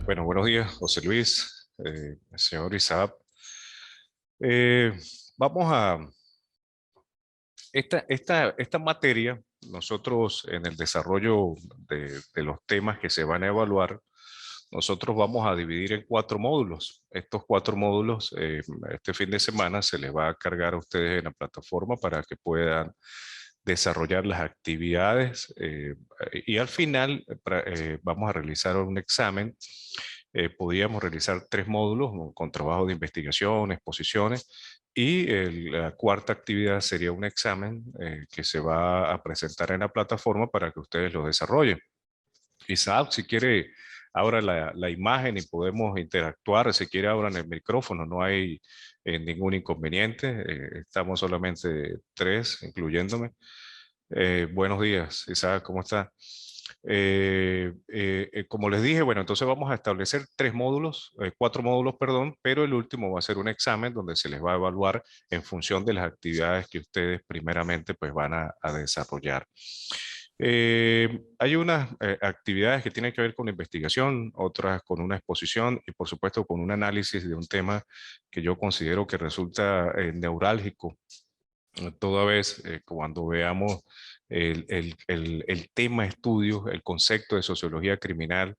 Bueno, buenos días, José Luis, señor Isaac. Eh, vamos a esta materia. Nosotros en el desarrollo de los temas que se van a evaluar, nosotros vamos a dividir en 4 módulos. Estos 4 módulos, este fin de semana se les va a cargar a ustedes en la plataforma para que puedan desarrollar las actividades y al final vamos a realizar un examen. Podíamos realizar 3 módulos con trabajo de investigación, exposiciones, y la cuarta actividad sería un examen que se va a presentar en la plataforma para que ustedes lo desarrollen. Isaac, si quiere, abra la imagen y podemos interactuar. Si quiere, abran el micrófono, no hay ningún inconveniente. Estamos solamente tres, incluyéndome. Buenos días, Isaac, ¿cómo está? Como les dije, bueno, entonces vamos a establecer 3 módulos, 4 módulos, perdón, pero el último va a ser un examen donde se les va a evaluar en función de las actividades que ustedes primeramente pues van a desarrollar. Hay unas actividades que tienen que ver con la investigación, otras con una exposición y por supuesto con un análisis de un tema que yo considero que resulta neurálgico toda vez cuando veamos el tema estudios, el concepto de sociología criminal,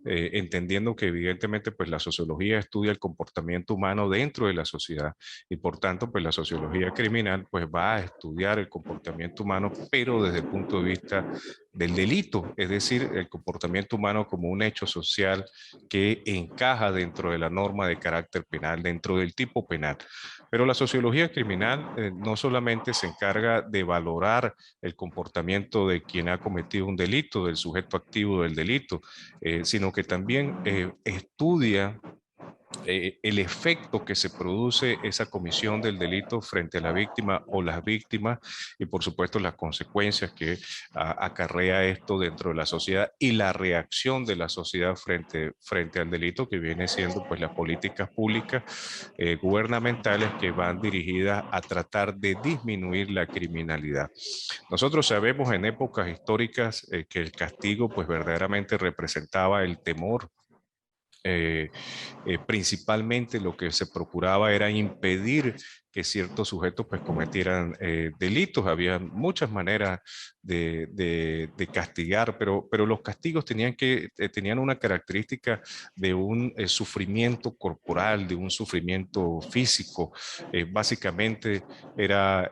entendiendo que evidentemente pues la sociología estudia el comportamiento humano dentro de la sociedad y por tanto pues la sociología criminal pues va a estudiar el comportamiento humano pero desde el punto de vista del delito, es decir, el comportamiento humano como un hecho social que encaja dentro de la norma de carácter penal, dentro del tipo penal. Pero la sociología criminal no solamente se encarga de valorar el comportamiento de quien ha cometido un delito, del sujeto activo del delito, sino que también estudia el efecto que se produce esa comisión del delito frente a la víctima o las víctimas y por supuesto las consecuencias que acarrea esto dentro de la sociedad y la reacción de la sociedad frente al delito, que viene siendo pues las políticas públicas gubernamentales que van dirigidas a tratar de disminuir la criminalidad. Nosotros sabemos en épocas históricas que el castigo pues verdaderamente representaba el temor. eh, Principalmente lo que se procuraba era impedir que ciertos sujetos pues cometieran delitos. Había muchas maneras de castigar, pero los castigos tenían una característica de un sufrimiento corporal, de un sufrimiento físico. Básicamente era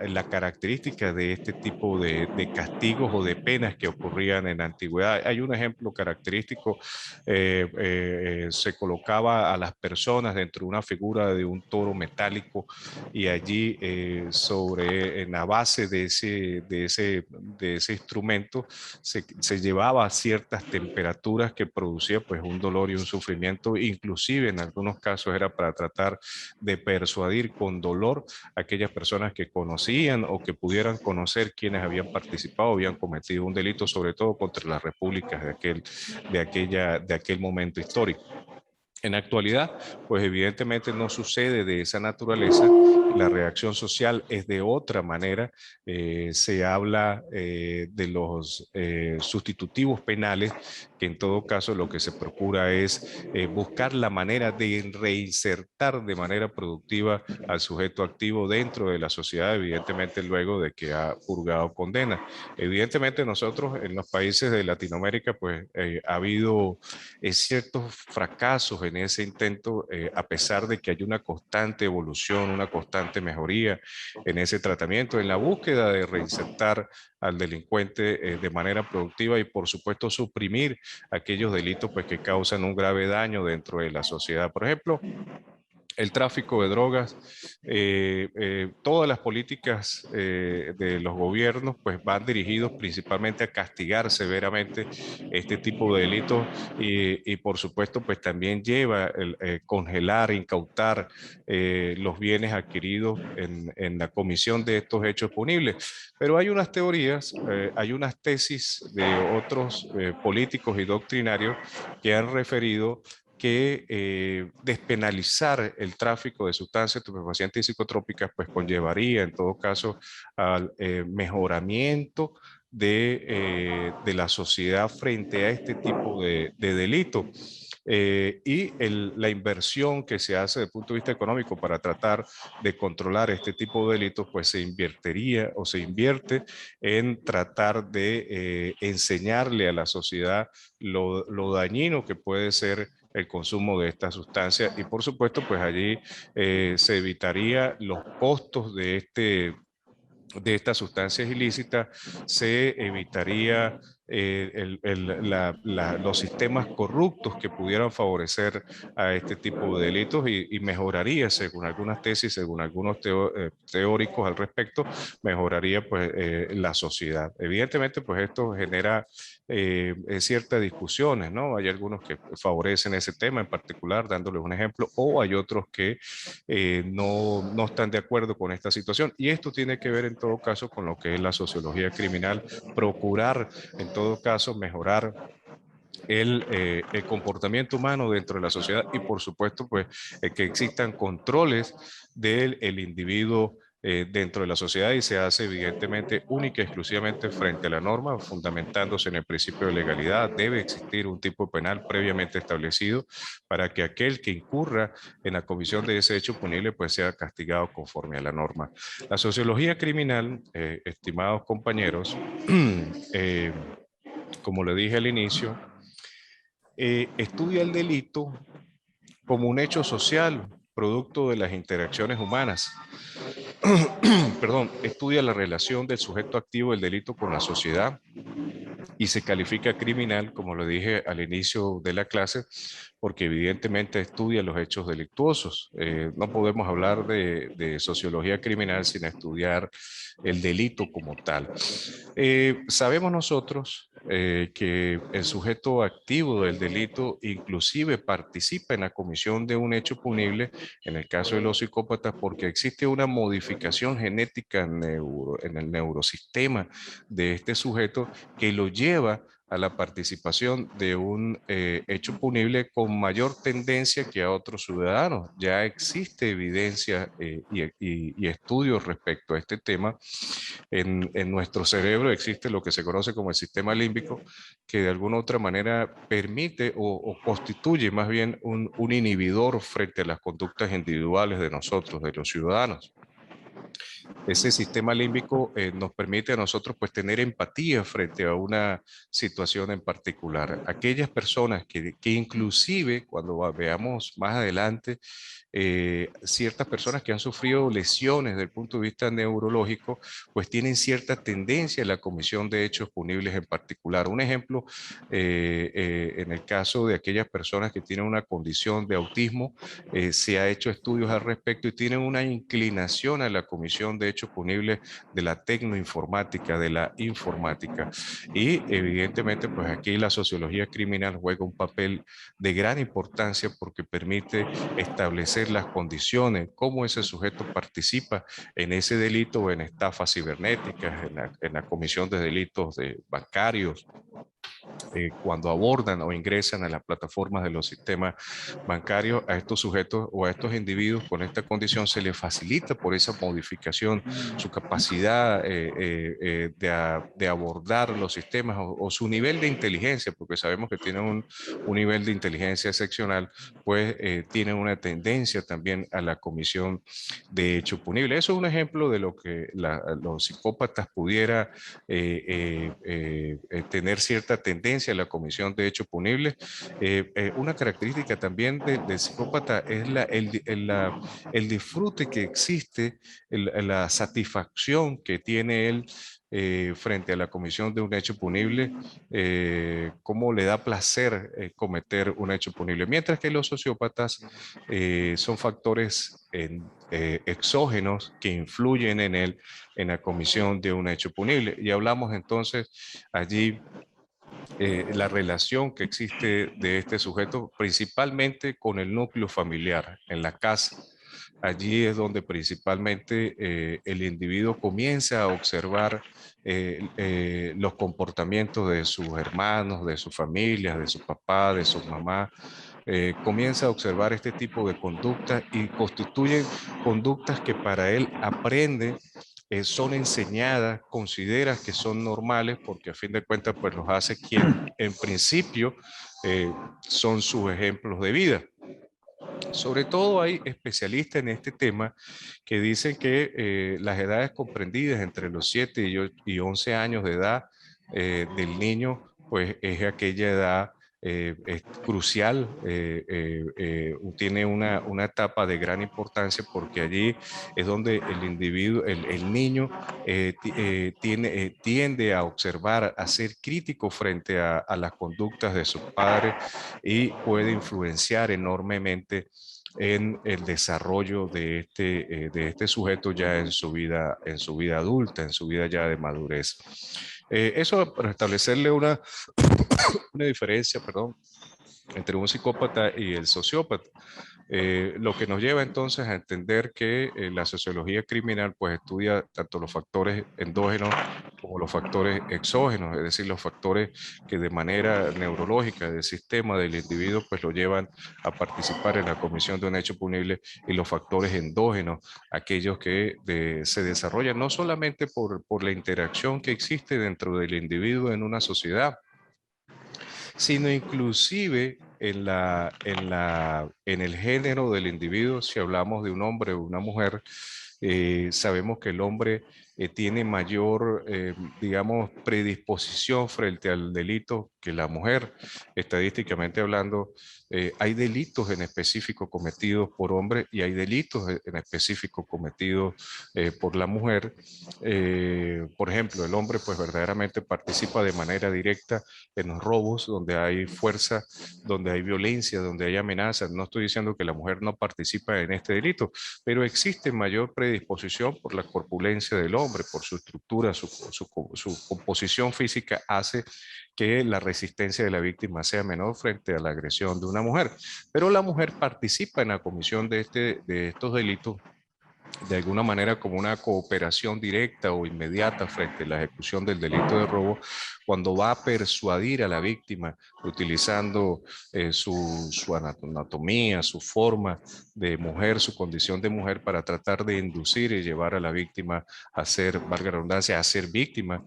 la característica de este tipo de castigos o de penas que ocurrían en la antigüedad. Hay un ejemplo característico. Se colocaba a las personas dentro de una figura de un toro metálico y allí en la base de ese instrumento se llevaba a ciertas temperaturas que producía pues un dolor y un sufrimiento, inclusive en algunos casos era para tratar de persuadir con dolor a aquellas personas que conocían o que pudieran conocer quienes habían participado o habían cometido un delito, sobre todo contra las repúblicas de aquel momento histórico. En la actualidad, pues evidentemente no sucede de esa naturaleza, la reacción social es de otra manera. Se habla de los sustitutivos penales, que en todo caso lo que se procura es buscar la manera de reinsertar de manera productiva al sujeto activo dentro de la sociedad, evidentemente luego de que ha purgado condena. Evidentemente nosotros en los países de Latinoamérica, pues ha habido ciertos fracasos en ese intento, a pesar de que hay una constante evolución, una constante mejoría en ese tratamiento, en la búsqueda de reinsertar al delincuente de manera productiva y por supuesto suprimir aquellos delitos pues, que causan un grave daño dentro de la sociedad. Por ejemplo, el tráfico de drogas, todas las políticas de los gobiernos pues van dirigidos principalmente a castigar severamente este tipo de delitos y por supuesto pues también lleva el congelar, incautar los bienes adquiridos en la comisión de estos hechos punibles. Pero hay unas teorías, hay unas tesis de otros políticos y doctrinarios que han referido que despenalizar el tráfico de sustancias estupefacientes y psicotrópicas pues conllevaría en todo caso al mejoramiento de la sociedad frente a este tipo de delito. la inversión que se hace desde el punto de vista económico para tratar de controlar este tipo de delitos, pues se invertiría o se invierte en tratar de enseñarle a la sociedad lo dañino que puede ser el consumo de esta sustancia y por supuesto pues allí se evitaría los costos de estas sustancias ilícitas, se evitaría los sistemas corruptos que pudieran favorecer a este tipo de delitos y mejoraría, según algunas tesis, según algunos teóricos al respecto, mejoraría pues la sociedad. Evidentemente pues esto genera ciertas discusiones, ¿no? Hay algunos que favorecen ese tema en particular, dándoles un ejemplo, o hay otros que no están de acuerdo con esta situación. Y esto tiene que ver en todo caso con lo que es la sociología criminal, procurar en todo caso mejorar el comportamiento humano dentro de la sociedad y por supuesto pues que existan controles del el individuo dentro de la sociedad y se hace evidentemente única y exclusivamente frente a la norma, fundamentándose en el principio de legalidad. Debe existir un tipo penal previamente establecido para que aquel que incurra en la comisión de ese hecho punible pues sea castigado conforme a la norma. La sociología criminal, estimados compañeros, eh, como le dije al inicio, estudia el delito como un hecho social, producto de las interacciones humanas. Perdón, estudia la relación del sujeto activo del delito con la sociedad y se califica criminal, como lo dije al inicio de la clase, porque evidentemente estudia los hechos delictuosos. No podemos hablar de sociología criminal sin estudiar el delito como tal. Sabemos nosotros que el sujeto activo del delito inclusive participa en la comisión de un hecho punible, en el caso de los psicópatas, porque existe una modificación genética en el neurosistema de este sujeto que lo lleva a la participación de un hecho punible con mayor tendencia que a otros ciudadanos. Ya existe evidencia y estudios respecto a este tema. En nuestro cerebro existe lo que se conoce como el sistema límbico, que de alguna u otra manera permite o constituye más bien un inhibidor frente a las conductas individuales de nosotros, de los ciudadanos. Ese sistema límbico nos permite a nosotros pues tener empatía frente a una situación en particular. Aquellas personas que inclusive cuando veamos más adelante ciertas personas que han sufrido lesiones desde el punto de vista neurológico, pues tienen cierta tendencia a la comisión de hechos punibles en particular. Un ejemplo, en el caso de aquellas personas que tienen una condición de autismo, se ha hecho estudios al respecto y tienen una inclinación a la comisión de hechos punibles de la tecnoinformática, de la informática. Y evidentemente, pues aquí la sociología criminal juega un papel de gran importancia porque permite establecer las condiciones, cómo ese sujeto participa en ese delito o en estafas cibernéticas, en la comisión de delitos bancarios, cuando abordan o ingresan a las plataformas de los sistemas bancarios, a estos sujetos o a estos individuos con esta condición se les facilita por esa modificación su capacidad de abordar los sistemas o su nivel de inteligencia, porque sabemos que tienen un nivel de inteligencia excepcional, pues tienen una tendencia también a la comisión de hecho punible. Eso es un ejemplo de lo que los psicópatas pudiera tener cierta tendencia a la comisión de hechos punibles. Una característica también del psicópata es el disfrute que existe, la satisfacción que tiene él frente a la comisión de un hecho punible, cómo le da placer cometer un hecho punible. Mientras que los sociópatas son factores exógenos que influyen en él en la comisión de un hecho punible. Y hablamos entonces allí la relación que existe de este sujeto principalmente con el núcleo familiar, en la casa. Allí es donde principalmente el individuo comienza a observar los comportamientos de sus hermanos, de sus familias, de su papá, de su mamá. Comienza a observar este tipo de conductas y constituyen conductas que para él aprende son enseñadas, consideras que son normales, porque a fin de cuentas pues los hace quien en principio son sus ejemplos de vida. Sobre todo hay especialistas en este tema que dicen que las edades comprendidas entre los 7 y 11 años de edad del niño, pues es aquella edad es crucial, tiene una etapa de gran importancia porque allí es donde el individuo, el niño tiende a observar, a ser crítico frente a las conductas de sus padres y puede influenciar enormemente en el desarrollo de este sujeto ya en su vida adulta, en su vida ya de madurez. Eso para establecerle una diferencia, perdón, entre un psicópata y el sociópata. Lo que nos lleva entonces a entender que la sociología criminal pues estudia tanto los factores endógenos como los factores exógenos, es decir, los factores que de manera neurológica del sistema del individuo pues lo llevan a participar en la comisión de un hecho punible, y los factores endógenos, aquellos que se desarrollan no solamente por la interacción que existe dentro del individuo en una sociedad, sino inclusive en el género del individuo. Si hablamos de un hombre o una mujer, sabemos que el hombre tiene mayor, digamos, predisposición frente al delito que la mujer. Estadísticamente hablando, hay delitos en específico cometidos por hombres y hay delitos en específico cometidos por la mujer. Por ejemplo, el hombre pues verdaderamente participa de manera directa en los robos, donde hay fuerza, donde hay violencia, donde hay amenazas. No estoy diciendo que la mujer no participa en este delito, pero existe mayor predisposición por la corpulencia del hombre, por su estructura, su composición física hace que la resistencia de la víctima sea menor frente a la agresión de una mujer. Pero la mujer participa en la comisión de estos delitos de alguna manera como una cooperación directa o inmediata frente a la ejecución del delito de robo, cuando va a persuadir a la víctima utilizando su anatomía, su forma de mujer, su condición de mujer, para tratar de inducir y llevar a la víctima a ser, valga la redundancia, a ser víctima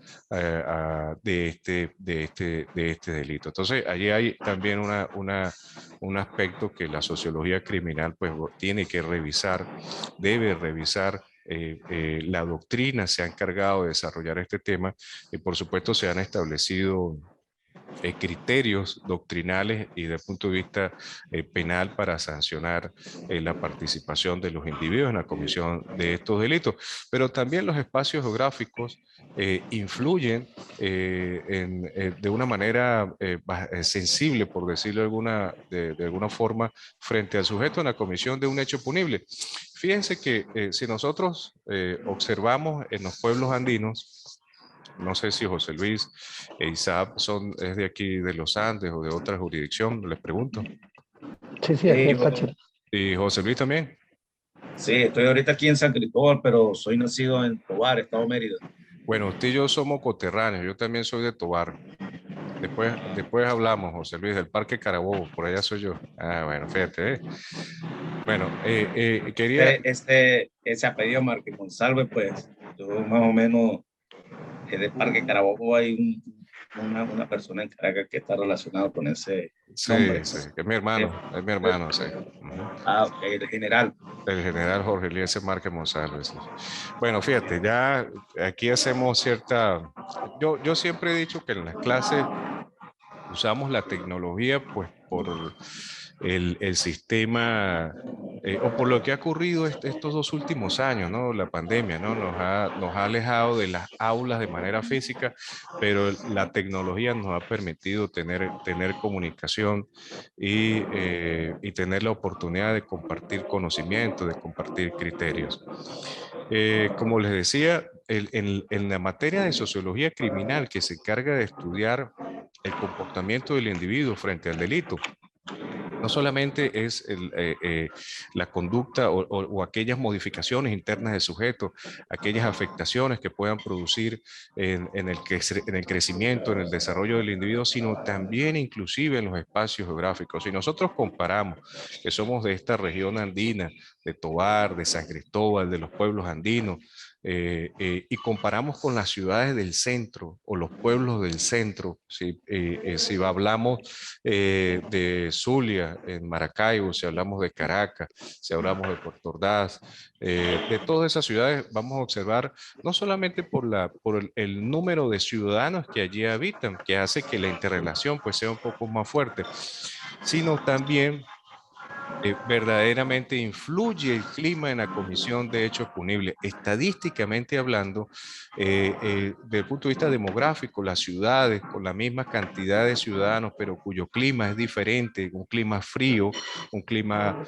de este delito. Entonces, allí hay también un aspecto que la sociología criminal pues tiene que revisar, debe revisar. La doctrina se ha encargado de desarrollar este tema y por supuesto se han establecido criterios doctrinales y desde el punto de vista penal para sancionar la participación de los individuos en la comisión de estos delitos. Pero también los espacios geográficos influyen de una manera sensible, por decirlo de alguna forma, frente al sujeto en la comisión de un hecho punible. Fíjense que si nosotros observamos en los pueblos andinos, no sé si José Luis e Isaac es de aquí de los Andes o de otra jurisdicción, les pregunto. Sí, sí, aquí Sí, el Táchira. ¿Y José Luis también? sí, estoy ahorita aquí en San Cristóbal, pero soy nacido en Tovar, Estado Mérida. Bueno, usted y yo somos coterráneos, yo también soy de Tobar. Después hablamos, José Luis, del Parque Carabobo, por allá soy yo. Ah, bueno, fíjate. Bueno, quería... Ese apellido Márquez Monsalve, pues yo más o menos de Parque Carabobo hay una persona en Caracas que está relacionada con ese Sí, nombre. sí, es mi hermano, sí. Ah, ok, el general. El general Jorge Eliezer Márquez Monsalve. Sí. Bueno, fíjate, ya aquí hacemos cierta... Yo siempre he dicho que en las clases usamos la tecnología pues por el sistema o por lo que ha ocurrido estos 2 últimos años, ¿no? La pandemia, ¿no? Nos ha alejado de las aulas de manera física, pero la tecnología nos ha permitido tener comunicación y tener la oportunidad de compartir conocimiento, de compartir criterios. Como les decía, en la materia de sociología criminal que se encarga de estudiar el comportamiento del individuo frente al delito, no solamente es la conducta o aquellas modificaciones internas del sujeto, aquellas afectaciones que puedan producir en el crecimiento, en el desarrollo del individuo, sino también inclusive en los espacios geográficos. Si nosotros comparamos que somos de esta región andina, de Tovar, de San Cristóbal, de los pueblos andinos, y comparamos con las ciudades del centro o los pueblos del centro, si hablamos de Zulia, en Maracaibo, si hablamos de Caracas, si hablamos de Puerto Ordaz, de todas esas ciudades, vamos a observar no solamente por el número de ciudadanos que allí habitan, que hace que la interrelación pues sea un poco más fuerte, sino también verdaderamente influye el clima en la comisión de hechos punibles. Estadísticamente hablando, desde el punto de vista demográfico, las ciudades con la misma cantidad de ciudadanos, pero cuyo clima es diferente, un clima frío, un clima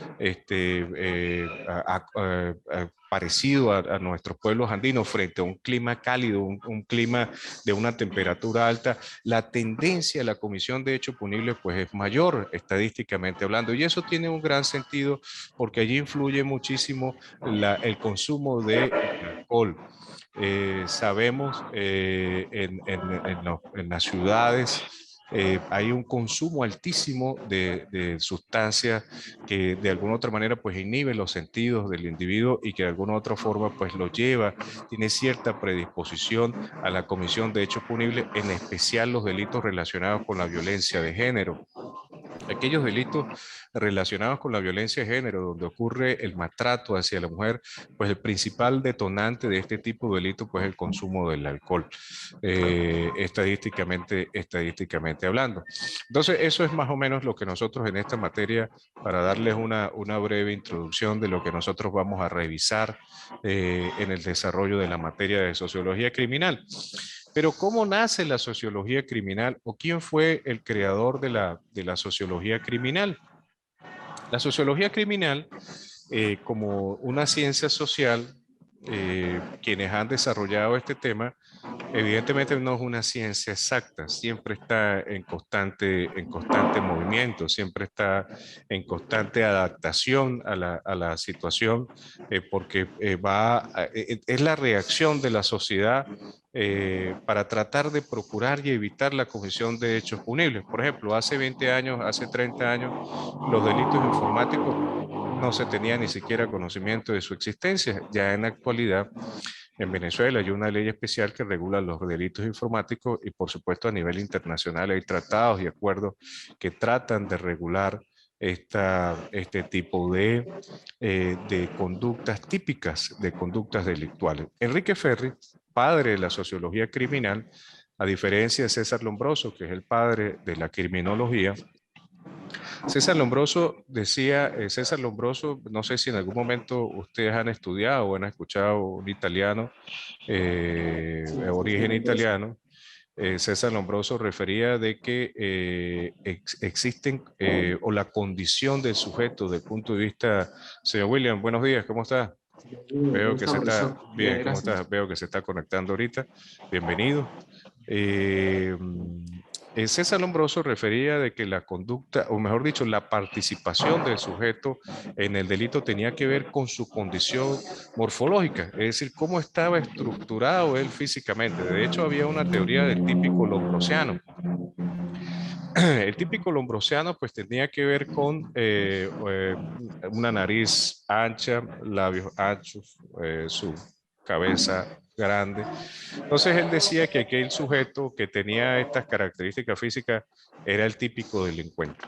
parecido a nuestros pueblos andinos frente a un clima cálido, un clima de una temperatura alta, la tendencia a la comisión de hechos punibles pues es mayor estadísticamente hablando, y eso tiene un gran sentido porque allí influye muchísimo el consumo de alcohol. Sabemos en las ciudades hay un consumo altísimo de sustancias que de alguna otra manera pues inhiben los sentidos del individuo y que de alguna otra forma pues lo lleva, tiene cierta predisposición a la comisión de hechos punibles, en especial los delitos relacionados con la violencia de género. Aquellos delitos relacionados con la violencia de género, donde ocurre el maltrato hacia la mujer, pues el principal detonante de este tipo de delitos, pues el consumo del alcohol, estadísticamente hablando. Entonces, eso es más o menos lo que nosotros en esta materia, para darles una breve introducción de lo que nosotros vamos a revisar en el desarrollo de la materia de sociología criminal. Pero ¿cómo nace la sociología criminal o quién fue el creador de la sociología criminal? La sociología criminal, como una ciencia social, quienes han desarrollado este tema, evidentemente no es una ciencia exacta, siempre está en constante movimiento, siempre está en constante adaptación a la situación, porque es la reacción de la sociedad para tratar de procurar y evitar la comisión de hechos punibles. Por ejemplo, hace 20 años, hace 30 años, los delitos informáticos no se tenía ni siquiera conocimiento de su existencia. Ya en la actualidad, en Venezuela hay una ley especial que regula los delitos informáticos y por supuesto a nivel internacional hay tratados y acuerdos que tratan de regular este tipo de conductas típicas, de conductas delictuales. Enrique Ferri, padre de la sociología criminal, a diferencia de César Lombroso, que es el padre de la criminología, César Lombroso decía, César Lombroso, no sé si en algún momento ustedes han estudiado o han escuchado un italiano, de origen italiano, César Lombroso refería de que existen, o la condición del sujeto desde el punto de vista, señor William, buenos días, ¿cómo está? ¿Cómo Veo que está, se está, profesor? Bien, bien, ¿cómo gracias. está? Veo que se está conectando ahorita, bienvenido. Eh, César Lombroso refería de que la conducta, o mejor dicho, la participación del sujeto en el delito tenía que ver con su condición morfológica, es decir, cómo estaba estructurado él físicamente. De hecho, había una teoría del típico lombrosiano. El típico lombrosiano pues tenía que ver con una nariz ancha, labios anchos, su cabeza grande. Entonces él decía que aquel sujeto que tenía estas características físicas era el típico delincuente.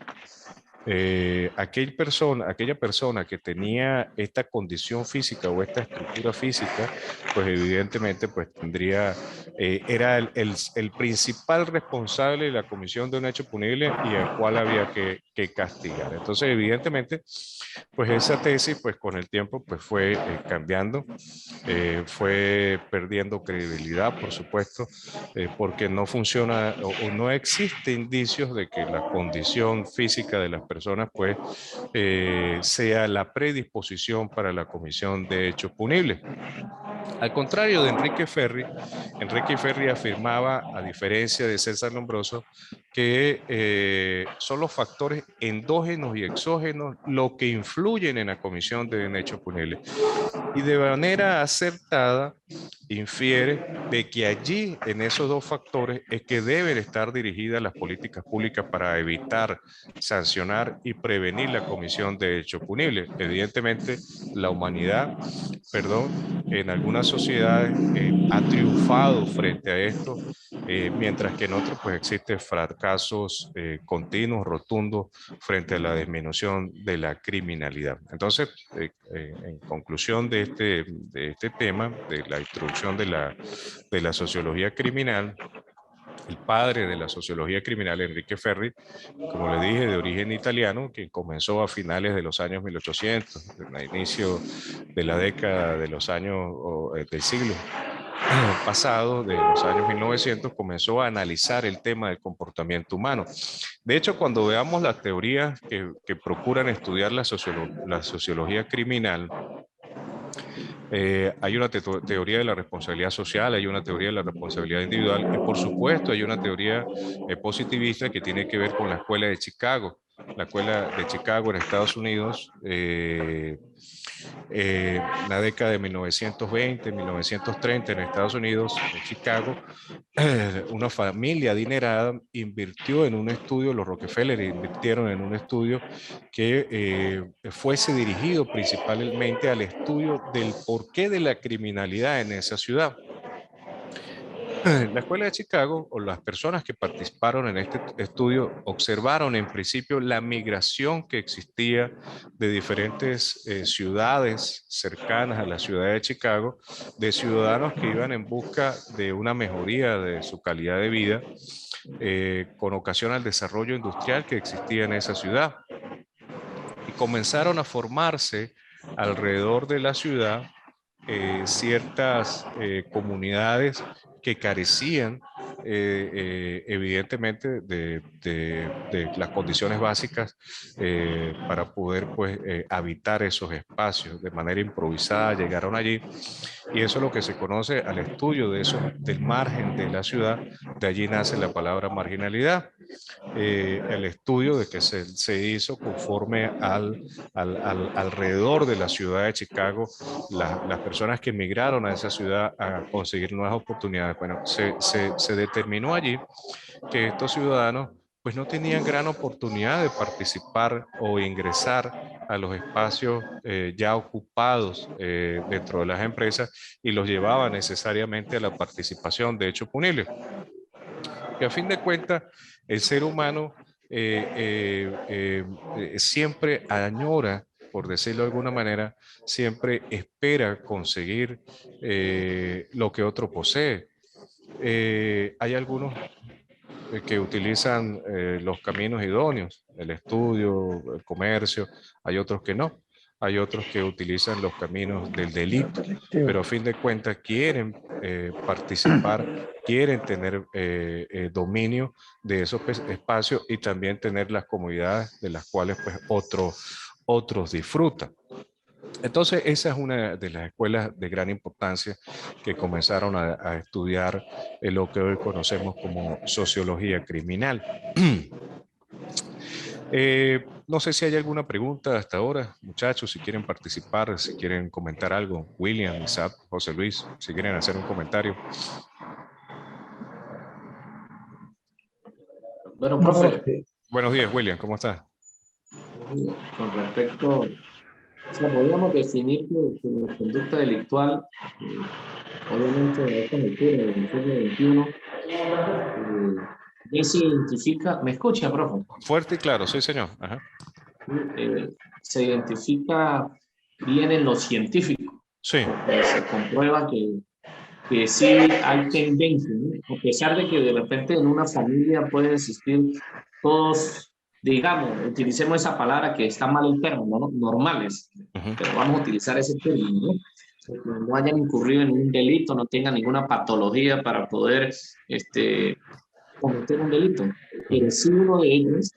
Aquella persona que tenía esta condición física o esta estructura física, pues evidentemente pues tendría, era el principal responsable de la comisión de un hecho punible y al cual había que castigar. Entonces evidentemente pues esa tesis pues con el tiempo pues fue cambiando, fue perdiendo credibilidad por supuesto, porque no funciona o no existe indicios de que la condición física de las personas pues sea la predisposición para la comisión de hechos punibles. Al contrario de Enrique Ferri afirmaba, a diferencia de César Lombroso, que son los factores endógenos y exógenos lo que influyen en la comisión de un hecho punible. Y de manera acertada infiere de que allí, en esos dos factores, es que deben estar dirigidas las políticas públicas para evitar, sancionar y prevenir la comisión de hechos punibles. Evidentemente, la humanidad, en algunas sociedades ha triunfado frente a esto, mientras que en otros pues existen fracasos continuos, rotundos, frente a la disminución de la criminalidad. Entonces, en conclusión de este tema, de la introducción de la sociología criminal, el padre de la sociología criminal, Enrique Ferri, como le dije, de origen italiano, que comenzó a finales de los años 1800, al inicio de la década de los años del siglo pasado, de los años 1900, comenzó a analizar el tema del comportamiento humano. De hecho, cuando veamos las teorías que procuran estudiar la sociología criminal, hay una teoría de la responsabilidad social, hay una teoría de la responsabilidad individual y por supuesto hay una teoría positivista que tiene que ver con la escuela de Chicago. La escuela de Chicago en Estados Unidos, la década de 1920, 1930 en Estados Unidos, en Chicago, una familia adinerada invirtió en un estudio, los Rockefeller invirtieron en un estudio que fuese dirigido principalmente al estudio del porqué de la criminalidad en esa ciudad. La Escuela de Chicago, o las personas que participaron en este estudio, observaron en principio la migración que existía de diferentes ciudades cercanas a la ciudad de Chicago, de ciudadanos que iban en busca de una mejoría de su calidad de vida, con ocasión al desarrollo industrial que existía en esa ciudad. Y comenzaron a formarse alrededor de la ciudad ciertas comunidades que carecían evidentemente de las condiciones básicas para poder pues, habitar esos espacios de manera improvisada. Llegaron allí y eso es lo que se conoce al estudio de eso, del margen de la ciudad. De allí nace la palabra marginalidad. El estudio de que se hizo conforme alrededor de la ciudad de Chicago, las personas que emigraron a esa ciudad a conseguir nuevas oportunidades. Bueno, se determinó allí que estos ciudadanos pues no tenían gran oportunidad de participar o ingresar a los espacios ya ocupados dentro de las empresas y los llevaba necesariamente a la participación de hechos punibles. Que a fin de cuentas el ser humano siempre añora, por decirlo de alguna manera, siempre espera conseguir lo que otro posee. Hay algunos que utilizan los caminos idóneos, el estudio, el comercio, hay otros que no. Hay otros que utilizan los caminos del delito, pero a fin de cuentas quieren participar, quieren tener dominio de esos espacios y también tener las comodidades de las cuales pues, otros disfrutan. Entonces, esa es una de las escuelas de gran importancia que comenzaron a estudiar lo que hoy conocemos como sociología criminal. No sé si hay alguna pregunta hasta ahora, muchachos, si quieren participar, si quieren comentar algo. William, Isaac, José Luis, si quieren hacer un comentario. Bueno, profe. Buenos días, William, ¿cómo estás? Con respecto, o sea, podríamos definir que la conducta delictual, obviamente a esta altura del siglo XXI, ya se identifica, ¿me escucha, profe? Fuerte y claro, sí, señor. Ajá. Se identifica bien en lo científico. Sí. Se comprueba que sí hay tendencia, ¿no? A pesar de que de repente en una familia pueden existir todos, digamos, utilicemos esa palabra que está mal el término, ¿no? Normales, pero vamos a utilizar ese término, ¿no? Que no hayan incurrido en un delito, no tengan ninguna patología para poder cometer un delito. Pero sí uno de ellos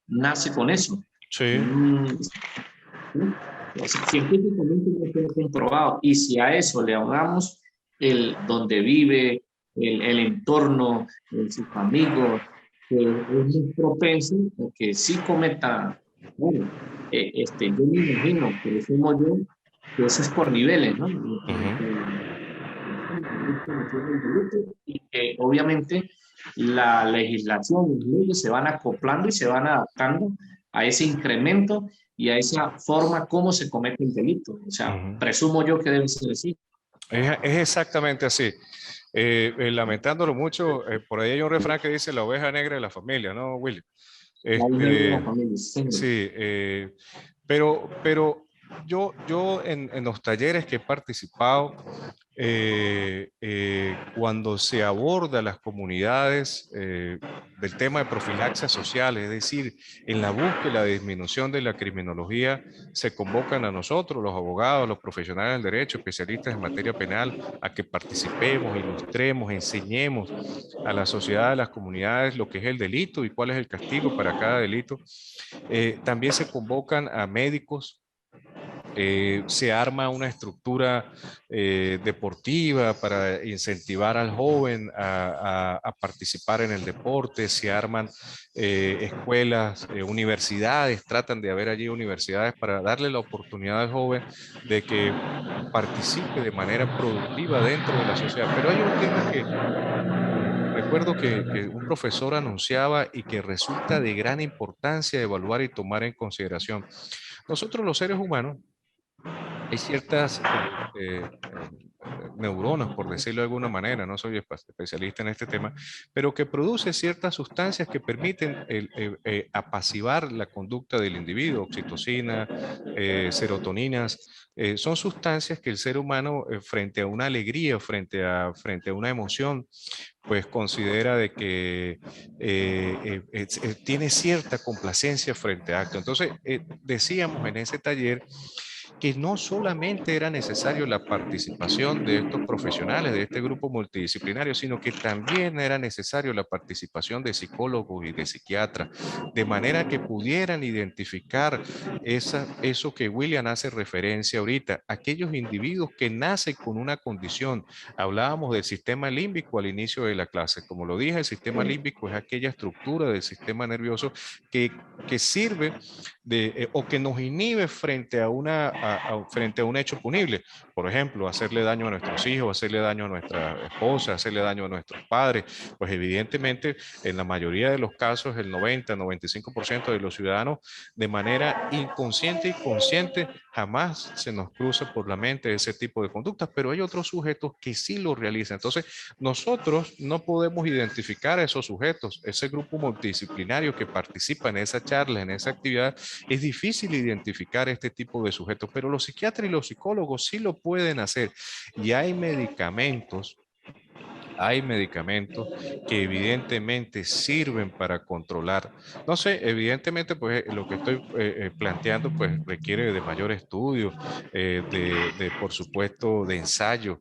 nace con eso. Sí. Científicamente no queda comprobado. Y si a eso le ahogamos el donde vive, el entorno, sus amigos, que es muy propenso a que sí cometa, bueno, yo me imagino, presumo yo, que eso es por niveles, ¿no? Ujú. Y que obviamente la legislación, las leyes se van acoplando y se van adaptando a ese incremento y a esa forma como se comete el delito. O sea, Ujú. presumo yo que debe ser así. Es exactamente así. Lamentándolo mucho, por ahí hay un refrán que dice la oveja negra de la familia, ¿no, Willy? La ley de la Este, familia, señor. sí, pero yo en los talleres que he participado, cuando se aborda las comunidades del tema de profilaxia social, es decir, en la búsqueda y la disminución de la criminología, se convocan a nosotros, los abogados, los profesionales del derecho, especialistas en materia penal, a que participemos, ilustremos, enseñemos a la sociedad, a las comunidades, lo que es el delito y cuál es el castigo para cada delito. También se convocan a médicos, se arma una estructura deportiva para incentivar al joven a participar en el deporte, se arman escuelas, universidades, tratan de haber allí universidades para darle la oportunidad al joven de que participe de manera productiva dentro de la sociedad. Pero hay un tema que recuerdo que un profesor anunciaba y que resulta de gran importancia evaluar y tomar en consideración. Nosotros los seres humanos hay ciertas neuronas, por decirlo de alguna manera, no soy especialista en este tema, pero que produce ciertas sustancias que permiten apaciguar la conducta del individuo, oxitocina, serotoninas. Son sustancias que el ser humano, frente a una alegría, frente a una emoción, pues considera de que tiene cierta complacencia frente a acto. Entonces, decíamos en ese taller que no solamente era necesario la participación de estos profesionales, de este grupo multidisciplinario, sino que también era necesario la participación de psicólogos y de psiquiatras, de manera que pudieran identificar eso que William hace referencia ahorita, aquellos individuos que nacen con una condición. Hablábamos del sistema límbico al inicio de la clase. Como lo dije, el sistema límbico es aquella estructura del sistema nervioso que sirve o que nos inhibe frente a, frente a un hecho punible. Por ejemplo, hacerle daño a nuestros hijos, hacerle daño a nuestra esposa, hacerle daño a nuestros padres. Pues evidentemente, en la mayoría de los casos, el 90-95% de los ciudadanos, de manera inconsciente y consciente, jamás se nos cruza por la mente ese tipo de conductas, pero hay otros sujetos que sí lo realizan. Entonces, nosotros no podemos identificar a esos sujetos, ese grupo multidisciplinario que participa en esa charla, en esa actividad. Es difícil identificar este tipo de sujetos, pero los psiquiatras y los psicólogos sí lo pueden hacer. Y hay medicamentos que evidentemente sirven para controlar. No sé, evidentemente, pues lo que estoy planteando, pues requiere de mayor estudio, por supuesto, de ensayos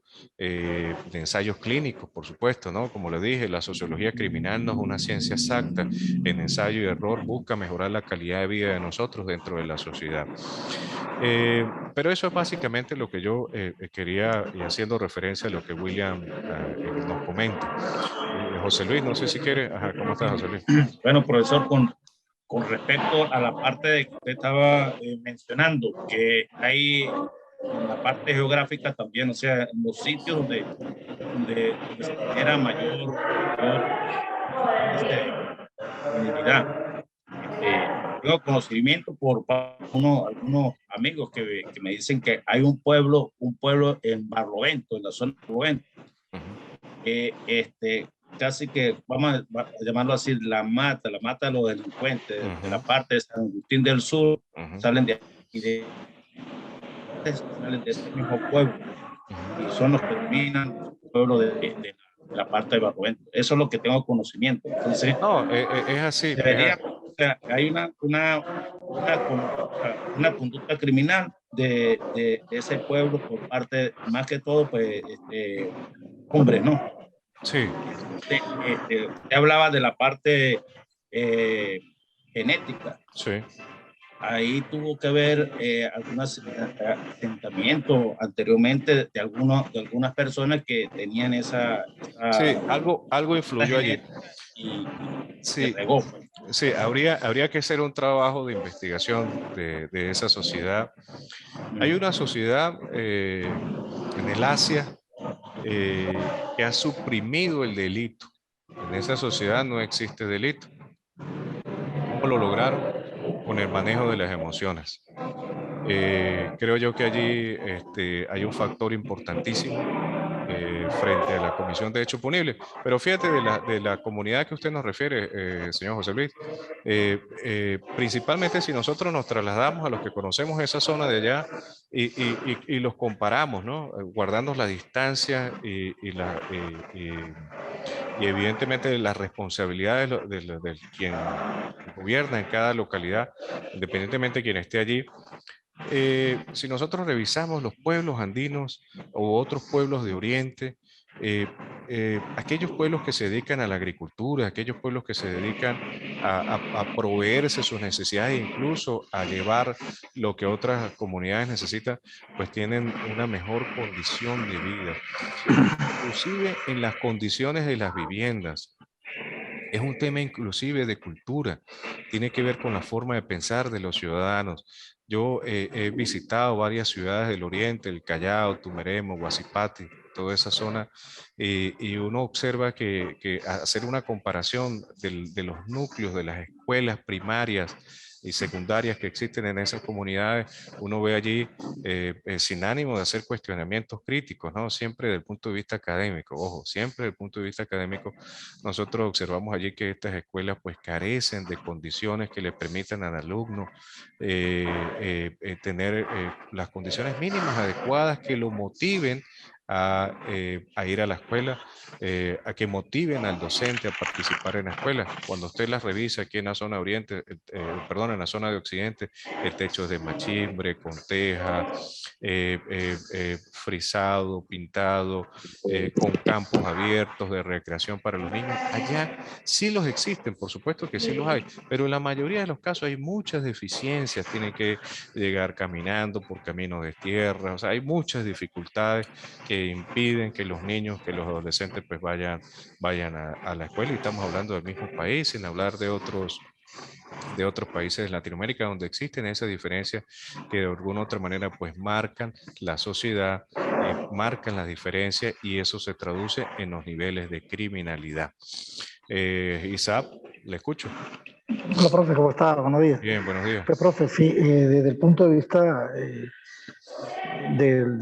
clínicos, por supuesto, ¿no? Como le dije, la sociología criminal no es una ciencia exacta. En ensayo y error busca mejorar la calidad de vida de nosotros dentro de la sociedad. Pero eso es básicamente lo que yo quería, y haciendo referencia a lo que William nos comenta. José Luis, no sé si quiere. Ajá, ¿cómo estás, José Luis? Bueno, profesor, con respecto a la parte de que usted estaba mencionando, que hay en la parte geográfica también, o sea, en los sitios donde se genera mayor índice de criminalidad. Tengo conocimiento por algunos amigos que me dicen que hay un pueblo en Barlovento, en la zona de Barlovento, casi que vamos a llamarlo así, la mata de los delincuentes de la parte de San Agustín del Sur, salen de salen de ese mismo pueblo y son los que dominan el pueblo de la parte de Barlovento. Eso es lo que tengo conocimiento. Entonces, No, es así. debería, o sea, hay una conducta criminal de ese pueblo por parte, más que todo, pues, hombres, ¿no? Sí. Usted hablaba de la parte genética. Sí. Ahí tuvo que ver algunos asentamientos anteriormente de algunas personas que tenían Sí, algo influyó allí. genética. y se Sí, regó. Pues. sí, habría que hacer un trabajo de investigación de esa sociedad. Hay una sociedad en el Asia que ha suprimido el delito. En esa sociedad no existe delito. ¿Cómo lo lograron? Con el manejo de las emociones. Creo yo que allí hay un factor importantísimo frente a la Comisión de Derechos Punibles. Pero fíjate de la comunidad que usted nos refiere, señor José Luis, principalmente si nosotros nos trasladamos a los que conocemos esa zona de allá y los comparamos, ¿no? Guardando la distancia y evidentemente las responsabilidades de quien gobierna en cada localidad, independientemente de quien esté allí. Si nosotros revisamos los pueblos andinos o otros pueblos de Oriente, aquellos pueblos que se dedican a la agricultura, aquellos pueblos que se dedican a proveerse sus necesidades e incluso a llevar lo que otras comunidades necesitan, pues tienen una mejor condición de vida, inclusive en las condiciones de las viviendas. Es un tema inclusive de cultura, tiene que ver con la forma de pensar de los ciudadanos. Yo he visitado varias ciudades del oriente, el Callao, Tumeremo, Huaspati, toda esa zona, y uno observa que hacer una comparación de los núcleos de las escuelas primarias y secundarias que existen en esas comunidades, uno ve allí sin ánimo de hacer cuestionamientos críticos, ¿no? Siempre desde el punto de vista académico, ojo, siempre desde el punto de vista académico, nosotros observamos allí que estas escuelas pues carecen de condiciones que le permitan al alumno tener las condiciones mínimas adecuadas que lo motiven a ir a la escuela, a que motiven al docente a participar en la escuela. Cuando usted las revisa aquí en la zona oriente, perdón, en la zona de occidente, el techo es de machimbre, con teja, frisado, pintado, con campos abiertos de recreación para los niños. Allá sí los existen, por supuesto que sí los hay, pero en la mayoría de los casos hay muchas deficiencias, tienen que llegar caminando por caminos de tierra, o sea, hay muchas dificultades que impiden que los niños, que los adolescentes pues vayan a la escuela, y estamos hablando del mismo país, sin hablar de otros países de Latinoamérica donde existen esas diferencias que de alguna u otra manera pues marcan la sociedad, marcan las diferencias, y eso se traduce en los niveles de criminalidad. Isaac, le escucho. Hola, profe, ¿cómo está? Buenos días. Bien, buenos días. Pues, profe, sí, desde el punto de vista del-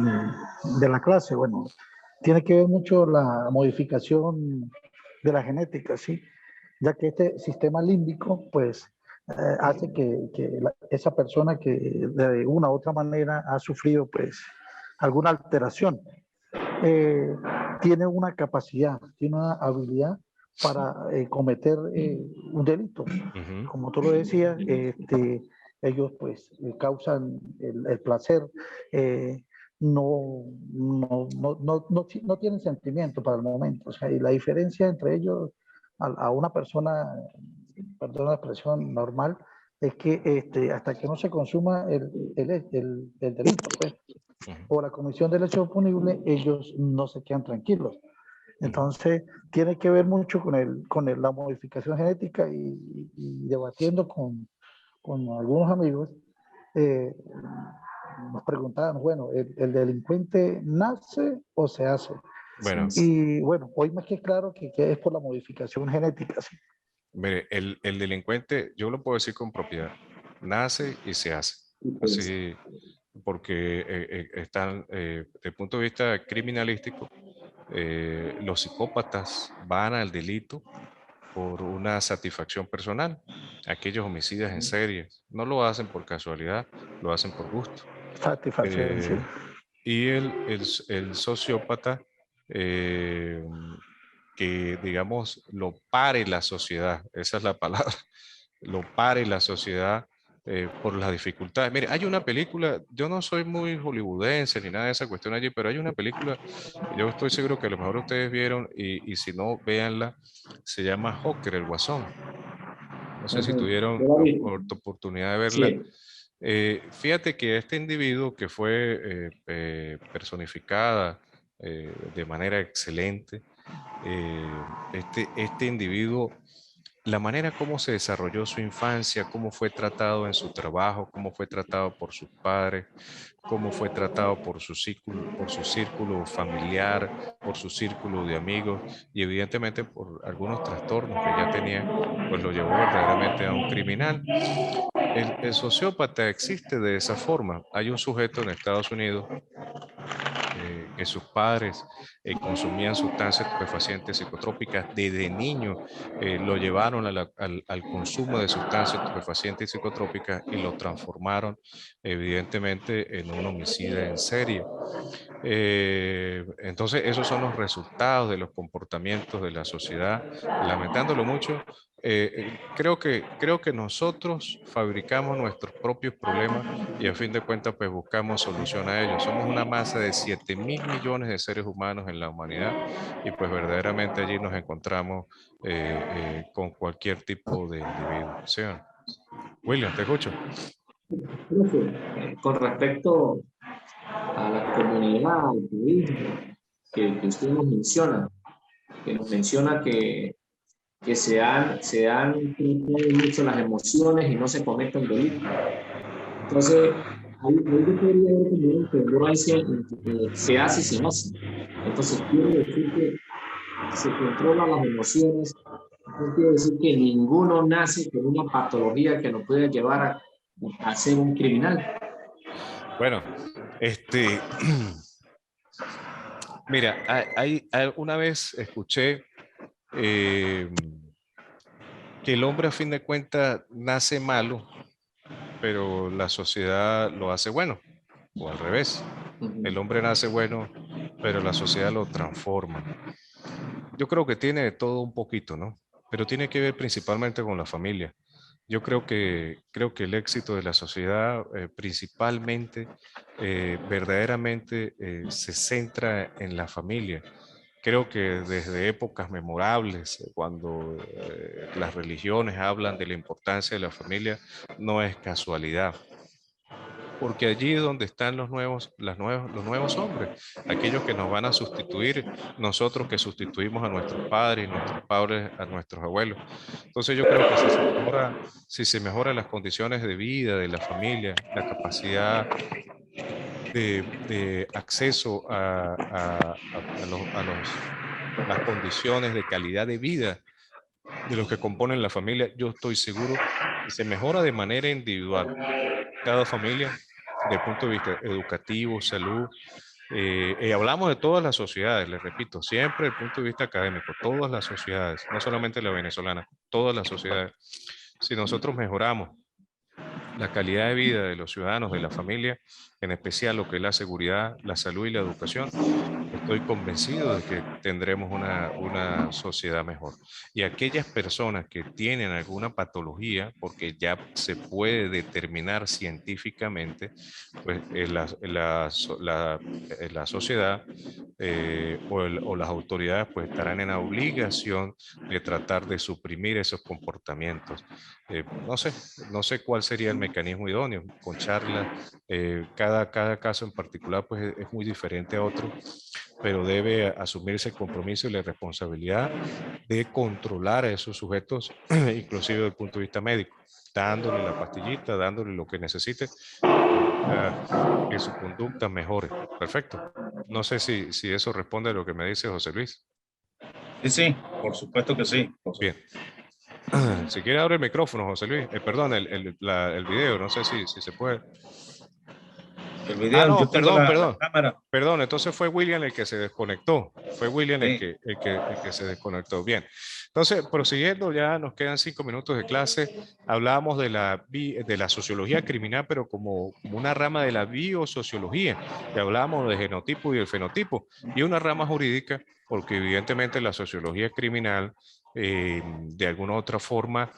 de la clase, bueno, tiene que ver mucho la modificación de la genética, ¿sí? Ya que este sistema límbico, pues, hace que esa persona que de una u otra manera ha sufrido, pues, alguna alteración, eh, tiene una capacidad, tiene una habilidad para cometer un delito. Como tú lo decías, ellos pues causan el placer, no tienen sentimiento para el momento. O sea, y la diferencia entre ellos a una persona, perdón la expresión, normal, es que hasta que no se consuma el delito, pues, o la comisión del hecho punible, ellos no se quedan tranquilos. Entonces, tiene que ver mucho con la modificación genética y debatiendo con algunos amigos, eh, nos preguntaban, bueno, ¿el delincuente nace o se hace? Bueno, Y bueno, hoy más que claro que es por la modificación genética. ¿Sí? mire, el delincuente, yo lo puedo decir con propiedad, nace y se hace. Pues, Así, porque están, desde el punto de vista criminalístico, los psicópatas van al delito por una satisfacción personal. Aquellos homicidas en serie no lo hacen por casualidad, lo hacen por gusto. Satisfacción, sí. Eh, y el sociópata, eh, que digamos lo pare la sociedad, esa es la palabra, lo pare la sociedad por las dificultades. Mire, hay una película, yo no soy muy hollywoodense ni nada de esa cuestión allí, pero hay una película, yo estoy seguro que a lo mejor ustedes vieron, y si no, véanla, se llama Joker, el Guasón. No sé si tuvieron yo la vi. oportunidad de verla. Sí, Fíjate que este individuo que fue personificada de manera excelente, este individuo, la manera como se desarrolló su infancia, cómo fue tratado en su trabajo, cómo fue tratado por sus padres, cómo fue tratado por su círculo familiar, por su círculo de amigos y evidentemente por algunos trastornos que ya tenía, pues lo llevó verdaderamente a un criminal. El sociópata existe de esa forma. Hay un sujeto en Estados Unidos que sus padres consumían sustancias estupefacientes psicotrópicas desde niño, lo llevaron al consumo de sustancias estupefacientes y psicotrópicas y lo transformaron evidentemente en un homicida en serie. Entonces esos son los resultados de los comportamientos de la sociedad. Lamentándolo mucho, creo que nosotros fabricamos nuestros propios problemas y a fin de cuentas pues buscamos solución a ellos. Somos una masa de 7.000 millones de seres humanos en la humanidad y pues verdaderamente allí nos encontramos con cualquier tipo de individuo. ¿Sí? William, te escucho. Con respecto a la comunidad, al país que usted nos menciona, que se han tratado mucho las emociones y no se cometen delitos. Entonces, ahí yo podría ver como una incongruencia entre se hace y se hace. Entonces, quiere decir que se controlan las emociones, no quiere decir que ninguno nace con una patología que nos puede llevar a ser un criminal. Bueno, mira, una vez escuché que el hombre a fin de cuentas nace malo, pero la sociedad lo hace bueno, o al revés. El hombre nace bueno, pero la sociedad lo transforma. Yo creo que tiene de todo un poquito, ¿no? Pero tiene que ver principalmente con la familia. Yo creo que el éxito de la sociedad principalmente, verdaderamente se centra en la familia. Creo que desde épocas memorables, cuando las religiones hablan de la importancia de la familia, no es casualidad. Porque allí es donde están los nuevos hombres, aquellos que nos van a sustituir, nosotros que sustituimos a nuestros padres y nuestros padres a nuestros abuelos. Entonces yo creo que si se mejora las condiciones de vida de la familia, la capacidad de acceso las condiciones de calidad de vida de los que componen la familia, yo estoy seguro que se mejora de manera individual. Cada familia, desde el punto de vista educativo, salud, hablamos de todas las sociedades, les repito, siempre desde el punto de vista académico, todas las sociedades, no solamente la venezolana, todas las sociedades. Si nosotros mejoramos la calidad de vida de los ciudadanos, de la familia, en especial lo que es la seguridad, la salud y la educación, estoy convencido de que tendremos una sociedad mejor. Y aquellas personas que tienen alguna patología, porque ya se puede determinar científicamente, pues la sociedad o las autoridades pues estarán en la obligación de tratar de suprimir esos comportamientos. No sé cuál sería el mecanismo idóneo, con charlas, cada caso en particular pues es muy diferente a otro, pero debe asumirse el compromiso y la responsabilidad de controlar a esos sujetos, inclusive desde el punto de vista médico, dándole la pastillita, dándole lo que necesite, que su conducta mejore. Perfecto. No sé si eso responde a lo que me dice José Luis. Sí, sí, por supuesto que sí. Bien. Si quiere abre el micrófono, José Luis. Perdón, el video, no sé si se puede. El video, no, yo tengo la cámara. Perdón, entonces fue William el que se desconectó. Fue William Sí. el que se desconectó. Bien. Entonces, prosiguiendo, ya nos quedan 5 minutos de clase. Hablábamos de la sociología criminal, pero como una rama de la biosociología. Y hablábamos del genotipo y el fenotipo. Y una rama jurídica, porque evidentemente la sociología criminal, de alguna u otra forma,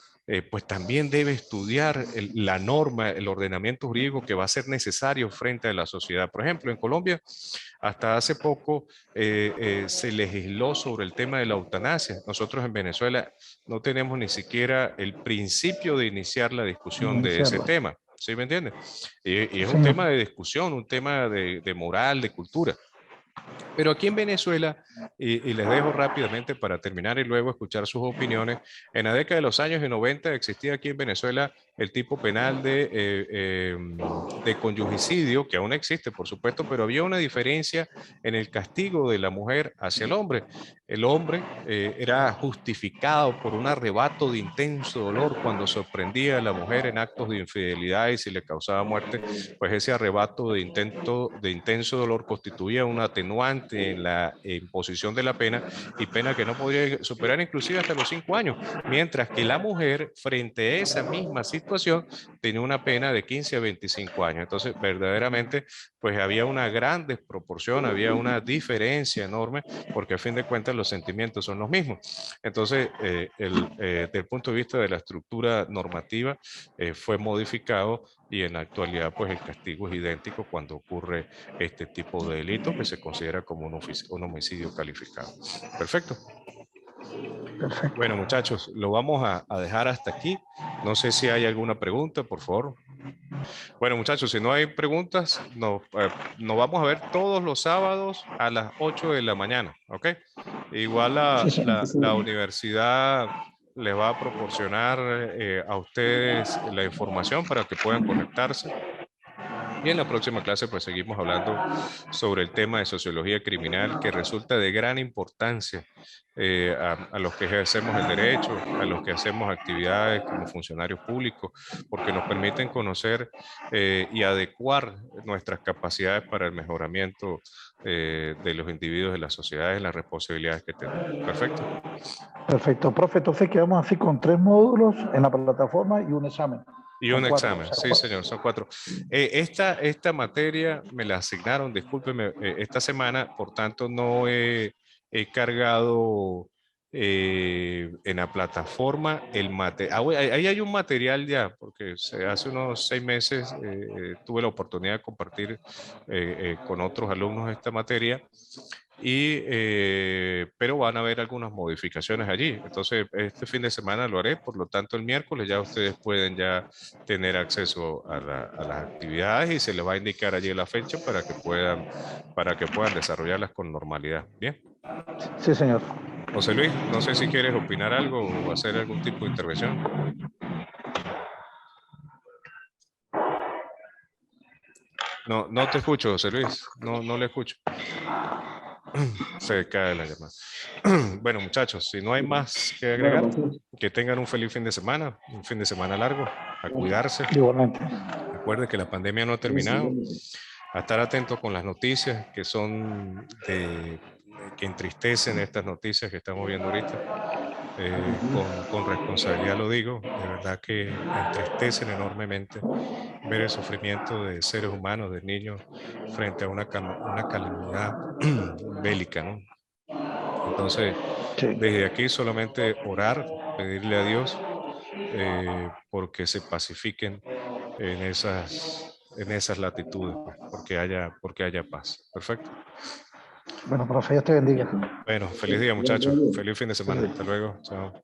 pues también debe estudiar la norma, el ordenamiento jurídico que va a ser necesario frente a la sociedad. Por ejemplo, en Colombia, hasta hace poco se legisló sobre el tema de la eutanasia. Nosotros en Venezuela no tenemos ni siquiera el principio de iniciar la discusión de ese tema. ¿Sí me entiendes? Y es un tema de discusión, un tema de moral, de cultura. Pero aquí en Venezuela, y les dejo rápidamente para terminar y luego escuchar sus opiniones, en la década de los años 90 existía aquí en Venezuela el tipo penal de conyugicidio, que aún existe, por supuesto, pero había una diferencia en el castigo de la mujer hacia el hombre. El hombre era justificado por un arrebato de intenso dolor cuando sorprendía a la mujer en actos de infidelidad y si le causaba muerte, pues ese arrebato de intenso dolor constituía un atenuante en la imposición de la pena y pena que no podría superar inclusive hasta los 5 años, mientras que la mujer frente a esa misma situación tenía una pena de 15 a 25 años. Entonces, verdaderamente, pues había una gran desproporción, había una diferencia enorme, porque a fin de cuentas los sentimientos son los mismos. Entonces, desde el punto de vista de la estructura normativa, fue modificado y en la actualidad pues el castigo es idéntico cuando ocurre este tipo de delito que se considera como un homicidio calificado. Perfecto. Perfecto. Bueno, muchachos, lo vamos a dejar hasta aquí. No sé si hay alguna pregunta, por favor. Bueno, muchachos, si no hay preguntas, nos vamos a ver todos los sábados a las 8 de la mañana, ¿ok? Igual la universidad les va a proporcionar a ustedes la información para que puedan conectarse. Y en la próxima clase pues seguimos hablando sobre el tema de sociología criminal que resulta de gran importancia a los que ejercemos el derecho, a los que hacemos actividades como funcionarios públicos, porque nos permiten conocer y adecuar nuestras capacidades para el mejoramiento de los individuos de las sociedades, las responsabilidades que tenemos. Perfecto. Perfecto, profe. Entonces quedamos así con 3 módulos en la plataforma y un examen. Y Son un 4, examen, o sea, sí 4. señor, son 4. Esta materia me la asignaron, discúlpeme, esta semana, por tanto no he cargado en la plataforma el material. Ahí hay un material ya, porque hace unos 6 meses tuve la oportunidad de compartir con otros alumnos esta materia. Pero van a haber algunas modificaciones allí. Entonces, este fin de semana lo haré, por lo tanto, el miércoles ya ustedes pueden ya tener acceso a las actividades y se les va a indicar allí la fecha para que puedan desarrollarlas con normalidad. Bien. Sí, señor. José Luis, no sé si quieres opinar algo o hacer algún tipo de intervención. No te escucho, José Luis. No le escucho. Se cae la llamada. Bueno, muchachos, si no hay más que agregar, que tengan un feliz fin de semana, un fin de semana largo, a cuidarse. Igualmente. Recuerden que la pandemia no ha terminado. A estar atentos con las noticias que son que entristecen estas noticias que estamos viendo ahorita. Con responsabilidad lo digo, de verdad que entristecen enormemente ver el sufrimiento de seres humanos, de niños, frente a una calamidad bélica, ¿no? Entonces, Sí. desde aquí solamente orar, pedirle a Dios porque se pacifiquen en esas latitudes, pues, porque haya paz. Perfecto. Bueno, profe, Dios te bendiga. Bueno, feliz día, muchachos. Feliz fin de semana. Hasta luego. Chao.